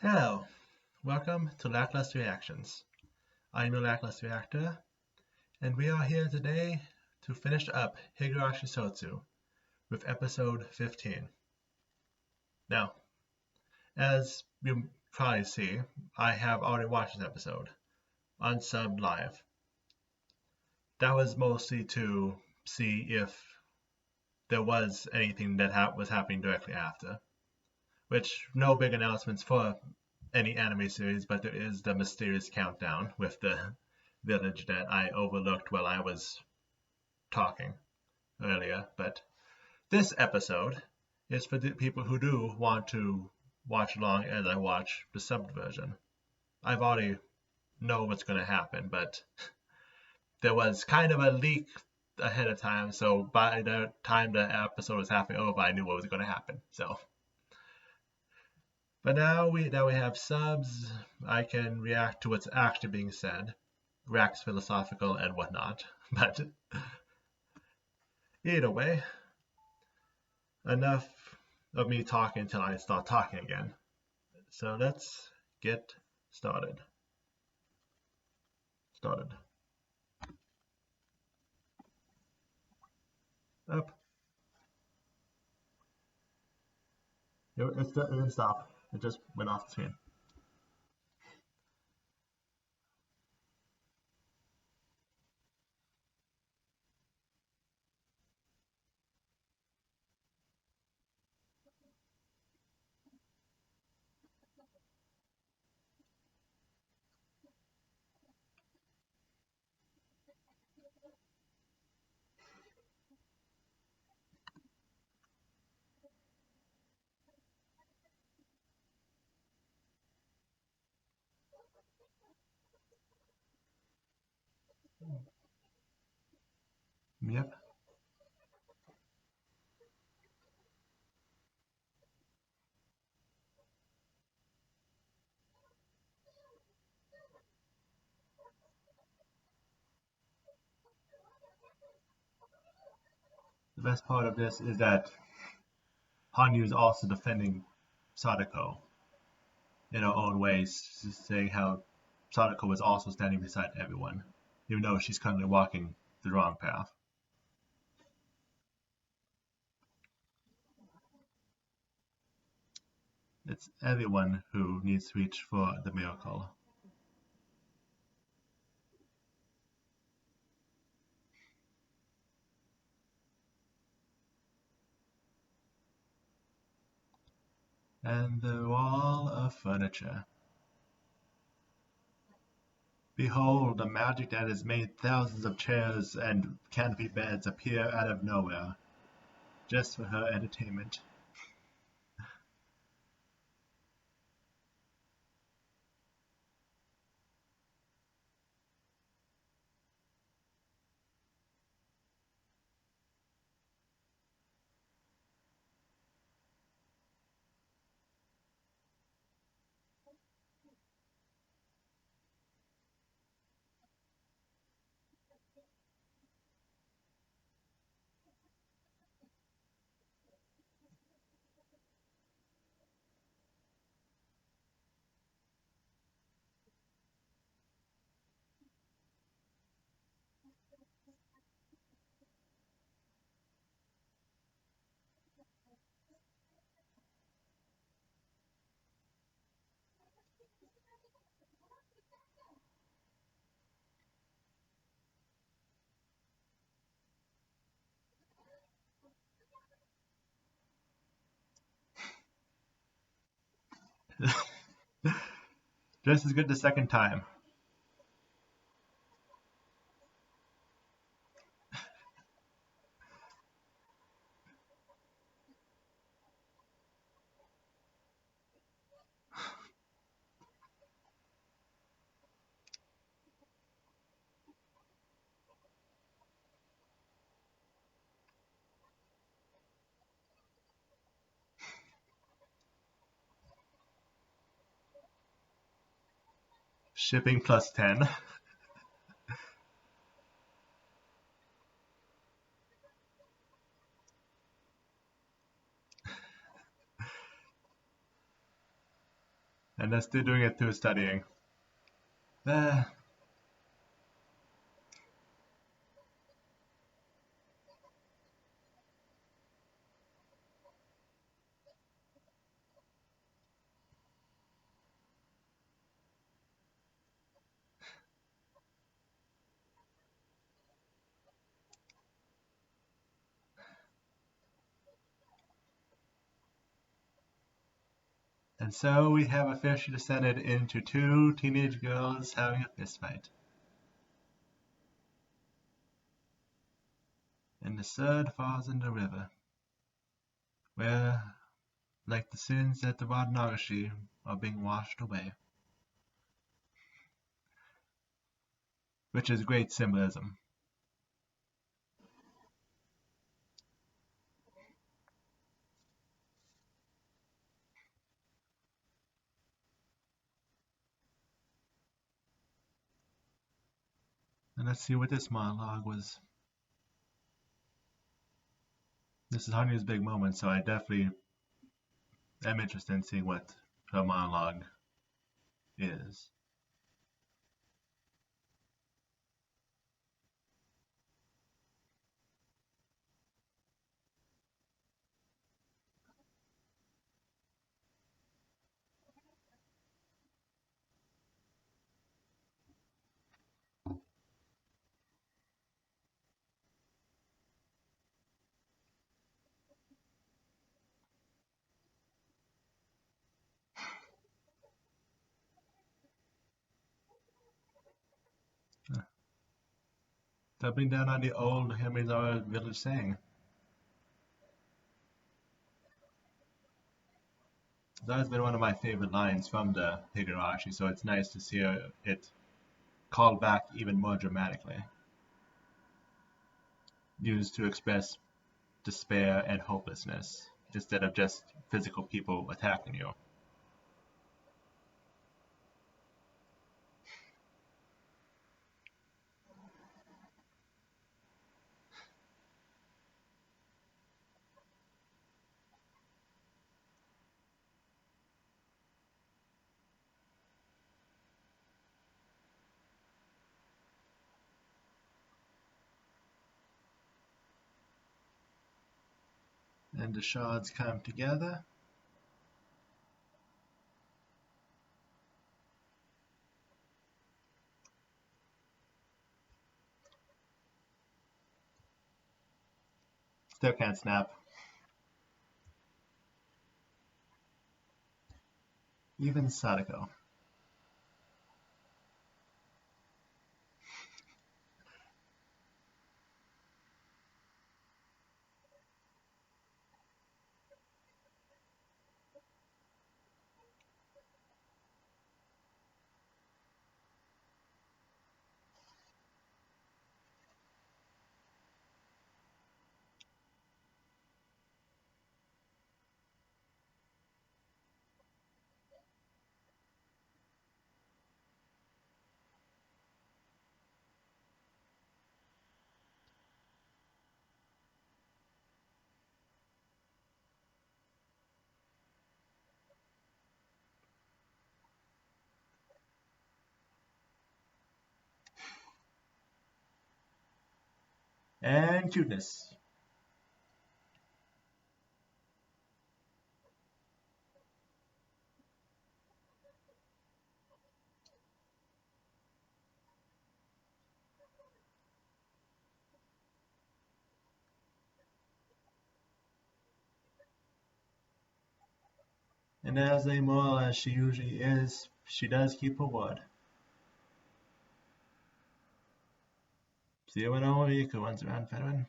Hello, welcome to Lackluster Reactions. I'm your Lackluster Reactor, and we are here today to finish up Higurashi Sotsu with episode 15. Now, as you probably see, I have already watched this episode, unsubbed live. That was mostly to see if there was anything that was happening directly after, which no big announcements for any anime series, but there is the mysterious countdown with the village that I overlooked while I was talking earlier. But this episode is for the people who do want to watch along as I watch the subbed version. I've already know what's going to happen, but there was kind of a leak ahead of time, so by the time the episode was halfway over, I knew what was going to happen. But now we have subs, I can react to what's actually being said, wax philosophical and whatnot. But either way, enough of me talking until I start talking again. So let's get started. Up. It didn't stop. It just went off the screen. Yep. The best part of this is that Hanyu is also defending Sadako in her own ways, saying how Sadako was also standing beside everyone, even though she's currently walking the wrong path. It's everyone who needs to reach for the miracle. And the wall of furniture. Behold, the magic that has made thousands of chairs and canopy beds appear out of nowhere, just for her entertainment. Just as good the second time. Shipping plus 10. And they're still doing it through studying. Uh, and so we have officially descended into two teenage girls having a fistfight. And the third falls in the river, where, like the sins at the Higurashi, are being washed away. Which is great symbolism. And let's see what this monologue was. This is Haru's big moment, so I definitely am interested in seeing what her monologue is. Doubling down on the old Himizara village saying. It's always been one of my favorite lines from the Higurashi, so it's nice to see it called back even more dramatically. Used to express despair and hopelessness instead of just physical people attacking you. And the shards come together. Still can't snap. Even Sadako. And cuteness. And as amoral as she usually is, she does keep her word. See you when Eureka runs around Fedrin.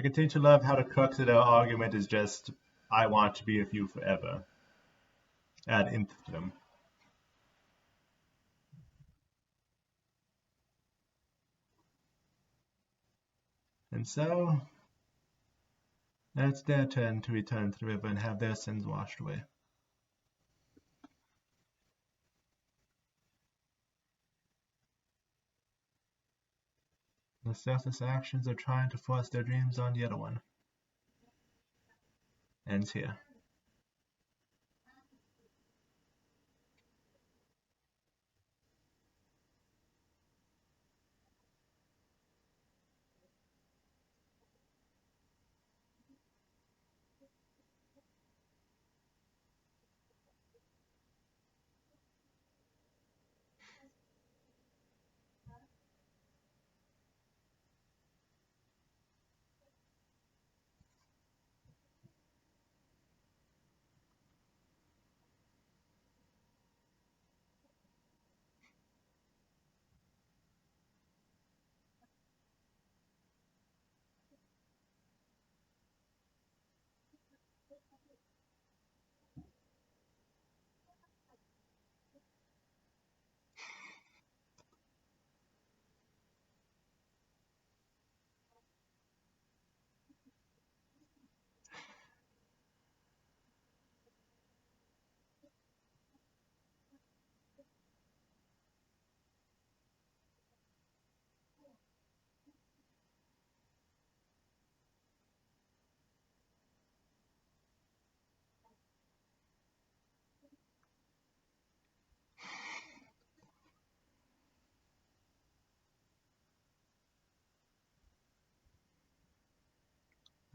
continue to love how the crux of the argument is just, I want to be with you forever. Ad infinitum. And so, it's their turn to return to the river and have their sins washed away. The selfless actions of trying to force their dreams on the other one ends here.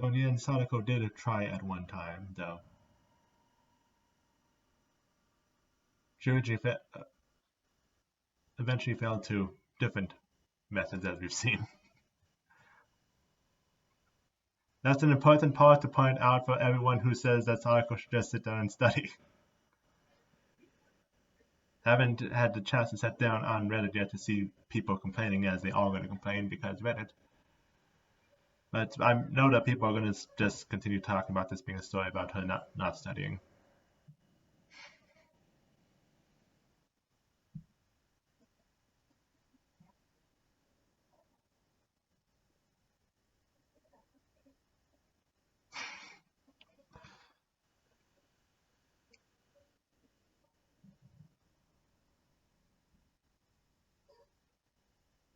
So in the end, Sadako did try at one time, though. She eventually fell to different methods, as we've seen. That's an important part to point out for everyone who says that Sadako should just sit down and study. Haven't had the chance to sit down on Reddit yet to see people complaining, as they are going to complain because Reddit. But I know that people are going to just continue talking about this being a story about her not studying.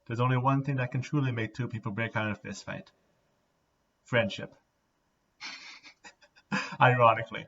There's only one thing that can truly make two people break out in a fist fight. Friendship. Ironically.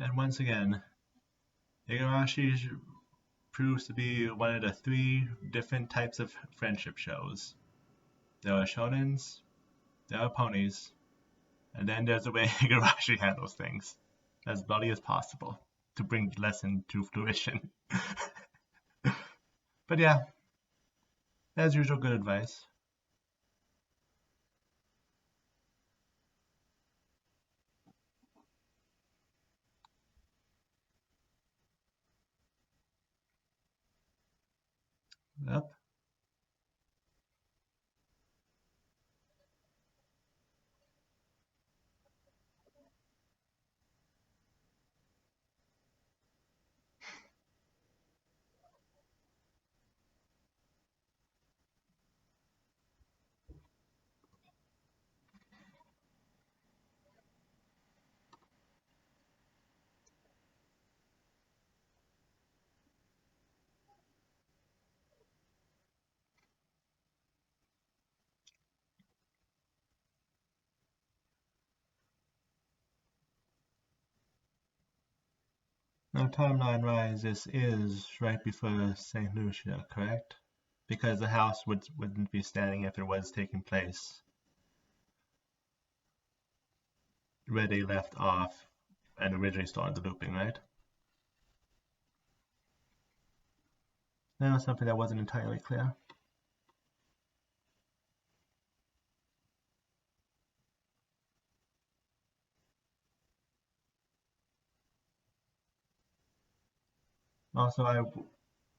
And once again, Higurashi proves to be one of the three different types of friendship shows. There are shonens, there are ponies, and then there's the way Higurashi handles things, as bloody as possible, to bring the lesson to fruition. But yeah, as usual, good advice. Yep. Now, timeline-wise, this is right before St. Lucia, correct? Because the house wouldn't be standing if it was taking place where they left off and originally started the looping, right? That was something that wasn't entirely clear. Also, I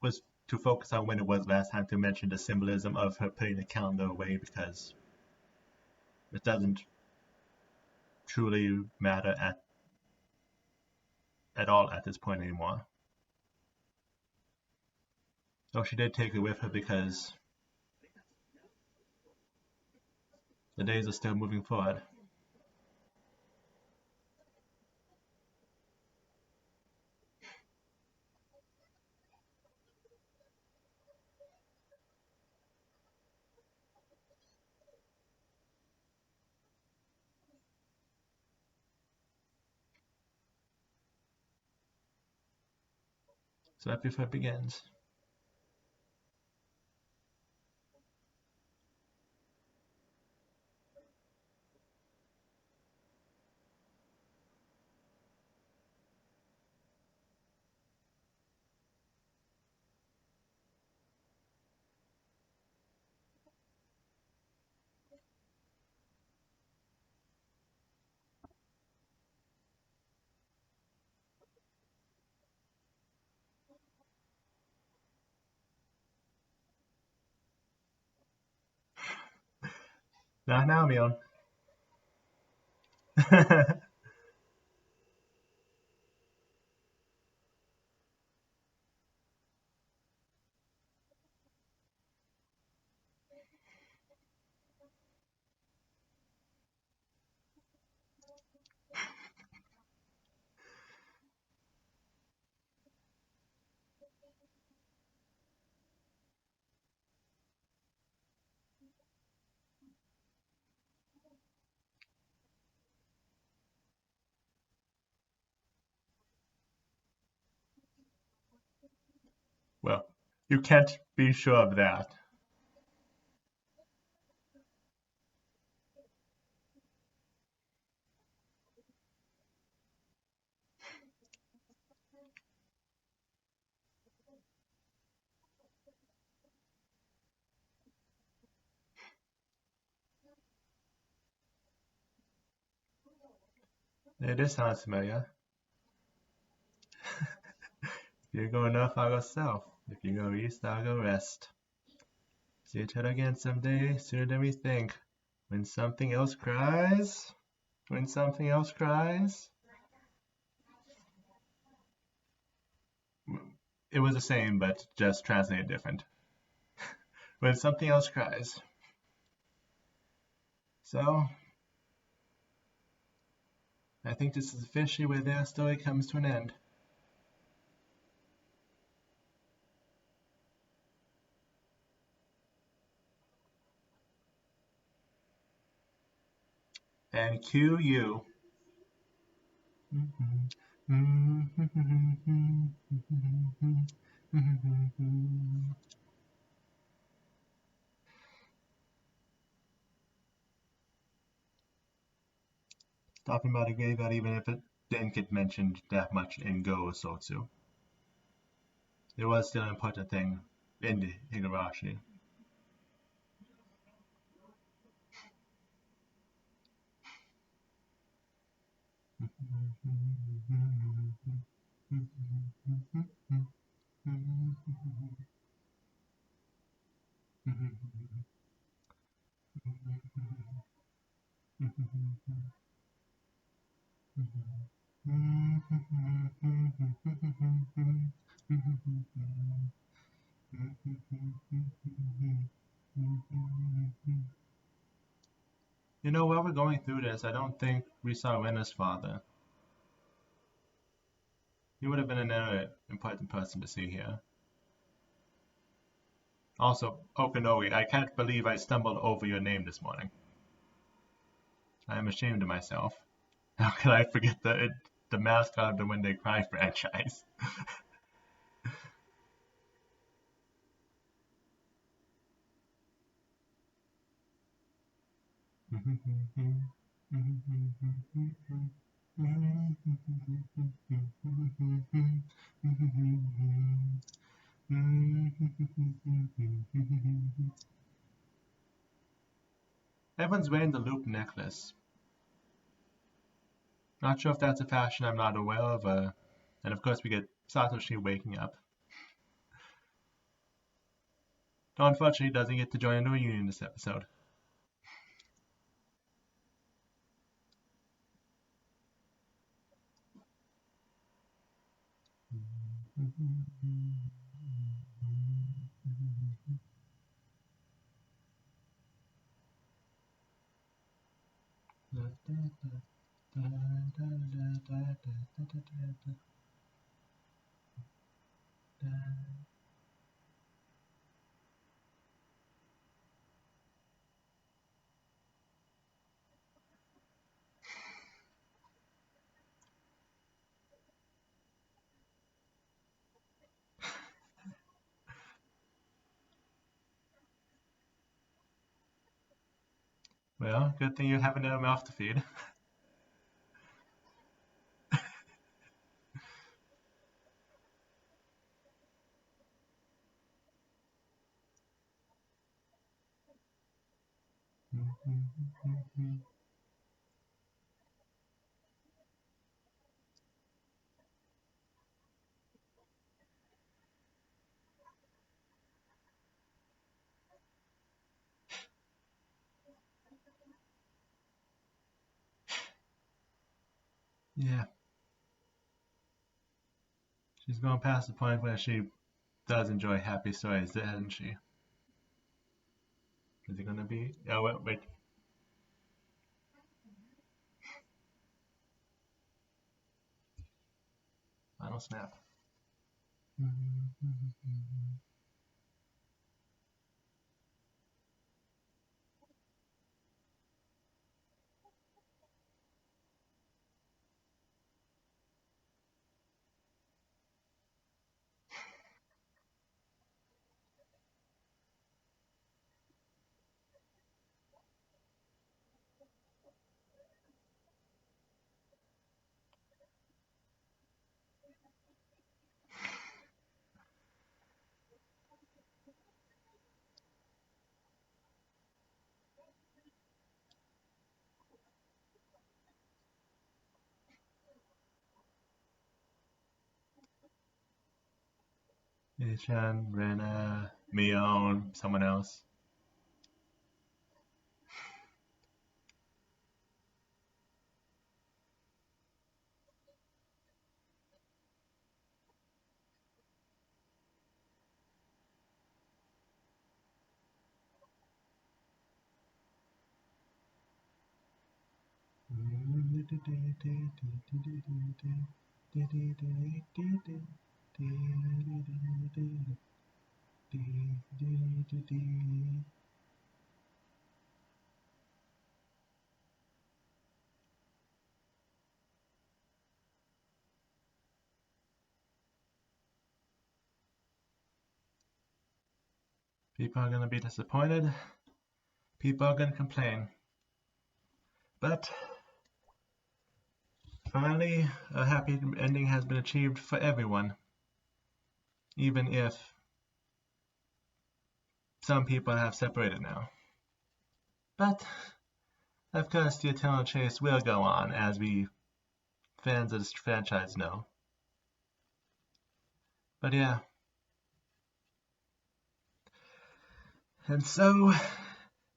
was to focus on when it was last time to mention the symbolism of her putting the calendar away because it doesn't truly matter at all at this point anymore. Though she did take it with her because the days are still moving forward. So right before it begins. Now, Mion. Well, you can't be sure of that. It does sound familiar. If you go north, I'll go south. If you go east, I'll go west. See each other again someday, sooner than we think. When something else cries, when something else cries. It was the same, but just translated different. When something else cries. So, I think this is officially where their story comes to an end. And cue you. Talking about a graveyard even if it didn't get mentioned that much in Go Sotsu. It was still an important thing in the Higurashi. You know, while we're going through this, I don't think we saw Rena's father. He would have been another important person to see here. Also, Okanoe, I can't believe I stumbled over your name this morning. I am ashamed of myself. How could I forget the mascot of the When They Cry franchise? Everyone's wearing the loop necklace. Not sure if that's a fashion I'm not aware of. And of course, we get Satoshi waking up. Though unfortunately, he doesn't get to join in the reunion this episode. Well, good thing you have another mouth to feed. Yeah, she's gone past the point where she does enjoy happy stories, hasn't she? Is it gonna be? Oh, wait. Final snap. Ichan, Rena, Mion, someone else. People are going to be disappointed. People are going to complain. But finally, a happy ending has been achieved for everyone. Even if some people have separated now. But, of course, the eternal chase will go on, as we fans of this franchise know. But yeah. And so,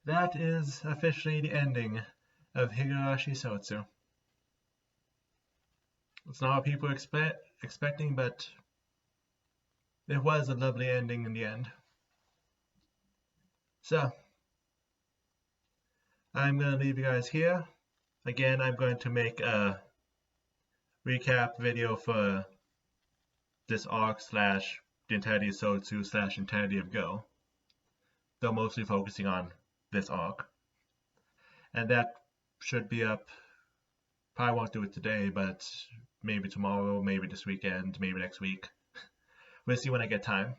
that is officially the ending of Higurashi Sotsu. It's not what people were expecting, but it was a lovely ending in the end. So, I'm going to leave you guys here. Again, I'm going to make a recap video for this arc / the entirety of Sotsu / entirety of Go. Though mostly focusing on this arc. And that should be up. Probably won't do it today, but maybe tomorrow, maybe this weekend, maybe next week. We'll see when I get time.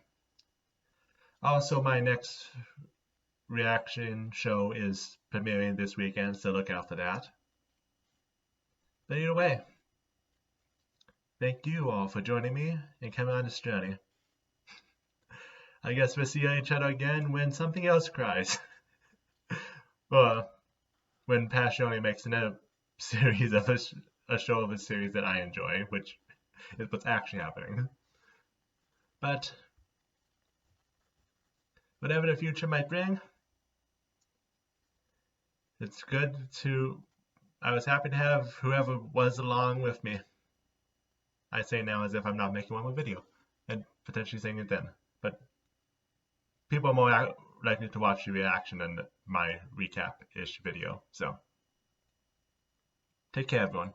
Also, my next reaction show is premiering this weekend, so look out for that. But either way, thank you all for joining me and coming on this journey. I guess we'll see each other again when something else cries. Or when Passione makes another series of a show of a series that I enjoy, which is what's actually happening. But whatever the future might bring, it's good to. I was happy to have whoever was along with me. I say now as if I'm not making one more video, and potentially saying it then. But people are more likely to watch the reaction than my recap-ish video. So, take care, everyone.